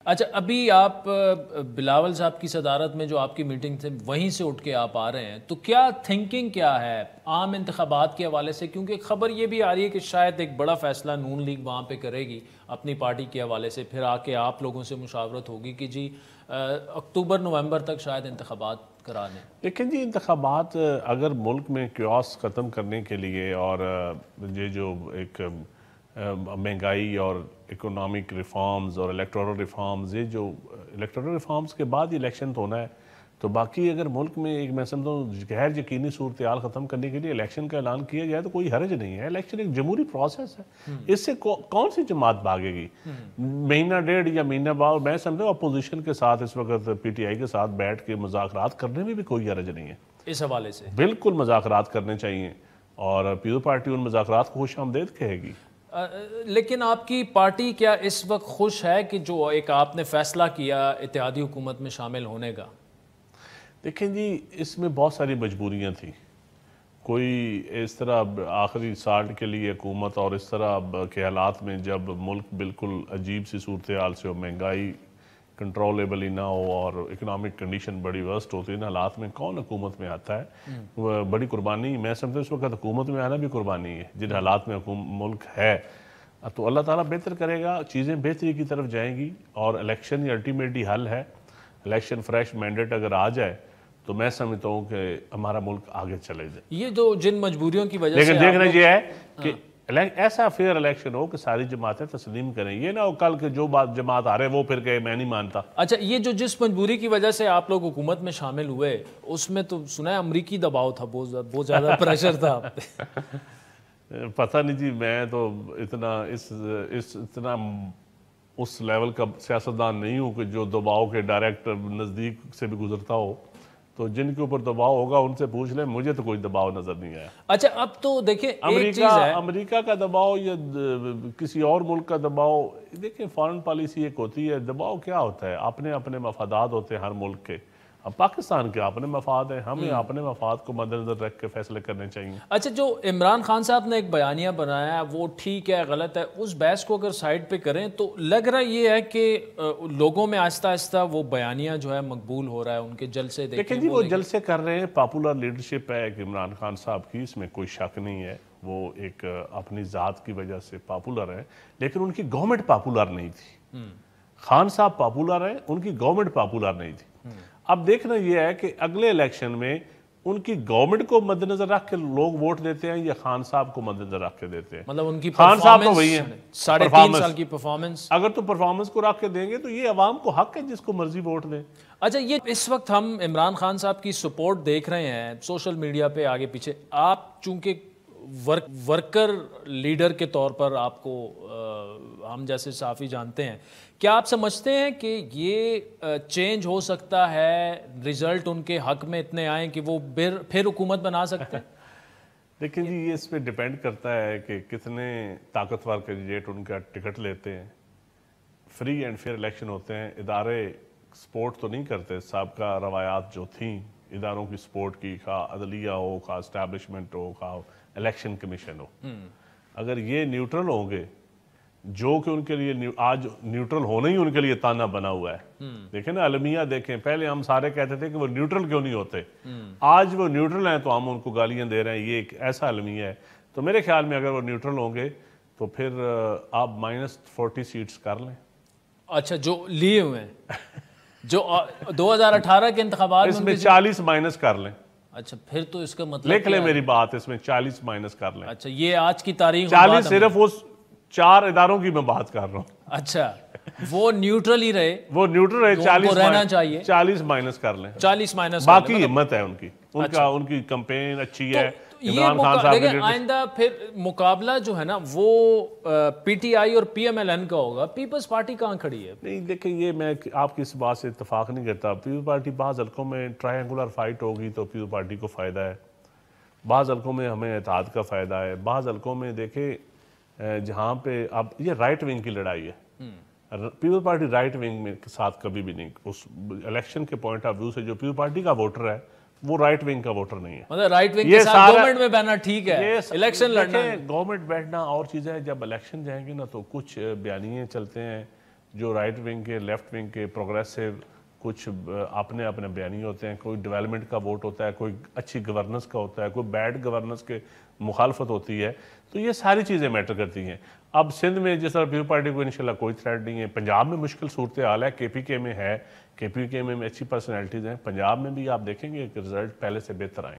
اچھا، ابھی آپ بلاول صاحب کی صدارت میں جو آپ کی میٹنگ تھے وہیں سے اٹھ کے آپ آ رہے ہیں، تو کیا تھنکنگ کیا ہے عام انتخابات کے حوالے سے؟ کیونکہ خبر یہ بھی آ رہی ہے کہ شاید ایک بڑا فیصلہ نون لیگ وہاں پہ کرے گی اپنی پارٹی کے حوالے سے، پھر آ کے آپ لوگوں سے مشاورت ہوگی کہ جی اکتوبر نومبر تک شاید انتخابات کرا دیں۔ لیکن جی انتخابات اگر ملک میں کیوس ختم کرنے کے لیے اور یہ جو ایک مہنگائی اور اکنامک ریفارمز اور الیکٹورل ریفارمز، یہ جو الیکٹورل ریفارمز کے بعد ہی الیکشن تو ہونا ہے، تو باقی اگر ملک میں ایک میں سمجھتا ہوں غیر یقینی صورتحال ختم کرنے کے لیے الیکشن کا اعلان کیا جائے تو کوئی حرج نہیں ہے۔ الیکشن ایک جمہوری پروسیس ہے، اس سے کون سی جماعت بھاگے گی؟ مہینہ ڈیڑھ یا مہینہ بعد میں سمجھتا ہوں اپوزیشن کے ساتھ اس وقت پی ٹی آئی کے ساتھ بیٹھ کے مذاکرات کرنے میں بھی کوئی حرج نہیں ہے۔ اس حوالے سے بالکل مذاکرات کرنے چاہیے، اور پیپلز پارٹی ان مذاکرات کو خوش آمدید کہے گی۔ لیکن آپ کی پارٹی کیا اس وقت خوش ہے کہ جو ایک آپ نے فیصلہ کیا اتحادی حکومت میں شامل ہونے کا؟ دیکھیں جی، اس میں بہت ساری مجبوریاں تھیں۔ کوئی اس طرح آخری سالٹ کے لیے حکومت اور اس طرح کے حالات میں جب ملک بالکل عجیب سی صورتحال سے ہو، مہنگائی کنٹرولیبل ہی نہ ہو اور اکنامک کنڈیشن بڑی ورسٹ ہوتی ہے، ان حالات میں کون حکومت میں آتا ہے؟ بڑی قربانی، میں سمجھتا ہوں اس وقت حکومت میں آنا بھی قربانی ہے جن حالات میں ملک ہے۔ تو اللہ تعالیٰ بہتر کرے گا، چیزیں بہتری کی طرف جائیں گی، اور الیکشن ہی الٹیمیٹلی حل ہے۔ الیکشن فریش مینڈیٹ اگر آ جائے تو میں سمجھتا ہوں کہ ہمارا ملک آگے چلے جائے۔ یہ جو جن مجبوریوں کی وجہ سے لیکن دیکھنا یہ ہے کہ ایسا فیئر الیکشن ہو کہ ساری جماعتیں تسلیم کریں، یہ نہ ہو کل کے جو جماعت آ رہے وہ پھر کہے میں نہیں مانتا۔ اچھا، یہ جو جس مجبوری کی وجہ سے آپ لوگ حکومت میں شامل ہوئے، اس میں تو سنا ہے امریکی دباؤ تھا، بہت زیادہ پریشر تھا آپ پہ۔ پتہ نہیں جی، میں تو اتنا اس لیول کا سیاستدان نہیں ہوں کہ جو دباؤ کے ڈائریکٹ نزدیک سے بھی گزرتا ہو، تو جن کے اوپر دباؤ ہوگا ان سے پوچھ لیں، مجھے تو کوئی دباؤ نظر نہیں آیا۔ اچھا، اب تو دیکھیں ایک چیز ہے، امریکہ کا دباؤ یا کسی اور ملک کا دباؤ، دیکھیں فارن پالیسی ایک ہوتی ہے، دباؤ کیا ہوتا ہے؟ اپنے اپنے مفادات ہوتے ہیں ہر ملک کے۔ اب پاکستان کے اپنے مفاد ہیں، ہمیں اپنے مفاد کو مد نظر رکھ کے فیصلے کرنے چاہیے۔ اچھا، جو عمران خان صاحب نے ایک بیانیہ بنایا ہے وہ ٹھیک ہے غلط ہے، اس بحث کو اگر سائڈ پہ کریں تو لگ رہا یہ ہے کہ لوگوں میں آہستہ آہستہ وہ بیانیہ جو ہے مقبول ہو رہا ہے، ان کے جلسے دیکھیں جی وہ جلسے کر رہے ہیں، پاپولر لیڈرشپ ہے ایک عمران خان صاحب کی، اس میں کوئی شک نہیں ہے، وہ ایک اپنی ذات کی وجہ سے پاپولر ہے، لیکن ان کی گورنمنٹ پاپولر نہیں تھی۔ خان صاحب پاپولر ہیں، ان کی گورنمنٹ پاپولر نہیں تھی۔ اب دیکھنا یہ ہے کہ اگلے الیکشن میں ان کی گورنمنٹ کو مد نظر رکھ کے لوگ ووٹ دیتے ہیں یا خان صاحب کو مد نظر رکھ کے دیتے ہیں؟ مطلب ان کی خان صاحب تو وہی ہیں، 3.5 سال کی پرفارمنس، اگر تو پرفارمنس کو رکھ کے دیں گے تو یہ عوام کو حق ہے جس کو مرضی ووٹ دیں۔ اچھا، یہ اس وقت ہم عمران خان صاحب کی سپورٹ دیکھ رہے ہیں سوشل میڈیا پہ آگے پیچھے، آپ چونکہ ورکر لیڈر کے طور پر آپ کو ہم جیسے صحافی جانتے ہیں، کیا آپ سمجھتے ہیں کہ یہ چینج ہو سکتا ہے، رزلٹ ان کے حق میں اتنے آئیں کہ وہ پھر حکومت بنا سکتے ہیں؟ دیکھیں جی، یہ اس پہ ڈیپینڈ کرتا ہے کہ کتنے طاقتور کینڈیڈیٹ ان کا ٹکٹ لیتے ہیں۔ فری اینڈ فیئر الیکشن ہوتے ہیں، ادارے سپورٹ تو نہیں کرتے، سابقہ روایات جو تھیں اداروں کی سپورٹ کی، خواہ عدلیہ ہو، خواہ اسٹیبلشمنٹ ہو، خواہ الیکشن کمیشن ہو، اگر یہ نیوٹرل ہوں گے، جو کہ ان کے لیے آج نیوٹرل ہونا ہی ان کے لیے تانا بنا ہوا ہے۔ دیکھیں نا المیہ دیکھیں، پہلے ہم سارے کہتے تھے کہ وہ نیوٹرل کیوں نہیں ہوتے، آج وہ نیوٹرل ہیں تو ہم ان کو گالیاں دے رہے ہیں، یہ ایک ایسا المیہ ہے۔ تو میرے خیال میں اگر وہ نیوٹرل ہوں گے تو پھر آپ -40 سیٹس کر لیں۔ اچھا، جو لیے ہوئے ہیں، جو 2018 کے انتخابات اس میں 40 مائنس کر لیں۔ اچھا، پھر تو اس کا مطلب لکھ لیں میری بات، اس میں 40 مائنس کر لیں۔ اچھا، یہ آج کی تاریخ 40 صرف اس 4 اداروں کی میں بات کر رہا ہوں۔ اچھا، وہ نیوٹرل ہی رہے، وہ نیوٹرل رہے، 40 رہنا چاہیے، 40 مائنس کر لیں، 40 مائنس، باقی ہمت ہے ان کی، ان کی کمپین اچھی ہے۔ عمران خان صاحب لیکن آئندہ پھر مقابلہ جو ہے نا وہ پی ٹی آئی اور پی ایم ایل این کا ہوگا، پیپلز پارٹی کہاں کھڑی ہے؟ نہیں دیکھیں، یہ میں آپ کی اس بات سے اتفاق نہیں کرتا۔ پیپلز پارٹی بعض حلقوں میں ٹرائنگولر فائٹ ہوگی تو پیپلز پارٹی کو فائدہ ہے، بعض حلقوں میں ہمیں اتحاد کا فائدہ ہے، بعض حلقوں میں دیکھیں جہاں پہ اب یہ رائٹ ونگ کی لڑائی ہے، پیپلز پارٹی رائٹ ونگ میں ساتھ کبھی بھی نہیں، اس الیکشن کے پوائنٹ آف ویو سے جو پیپلز پارٹی کا ووٹر ہے وہ رائٹ ونگ کا ووٹر نہیں ہے۔ مطلب رائٹ ونگ کے ساتھ گورنمنٹ میں بیٹھنا ٹھیک ہے، الیکشن لڑنا، گورنمنٹ بیٹھنا اور چیز ہے۔ جب الیکشن جائیں گے نا تو کچھ بیانیے چلتے ہیں جو رائٹ ونگ کے لیفٹ ونگ کے پروگریسو کچھ اپنے اپنے بیانی ہوتے ہیں، کوئی ڈیولپمنٹ کا ووٹ ہوتا ہے، کوئی اچھی گورننس کا ہوتا ہے، کوئی بیڈ گورننس کے مخالفت ہوتی ہے، تو یہ ساری چیزیں میٹر کرتی ہیں۔ اب سندھ میں جس طرح پیپل پارٹی کو انشاءاللہ کوئی تھریٹ نہیں ہے، پنجاب میں مشکل صورتحال ہے، کے پی کے میں ہے، کے پی کے میں اچھی پرسنالٹیز ہیں، پنجاب میں بھی آپ دیکھیں گے کہ رزلٹ پہلے سے بہتر آئیں۔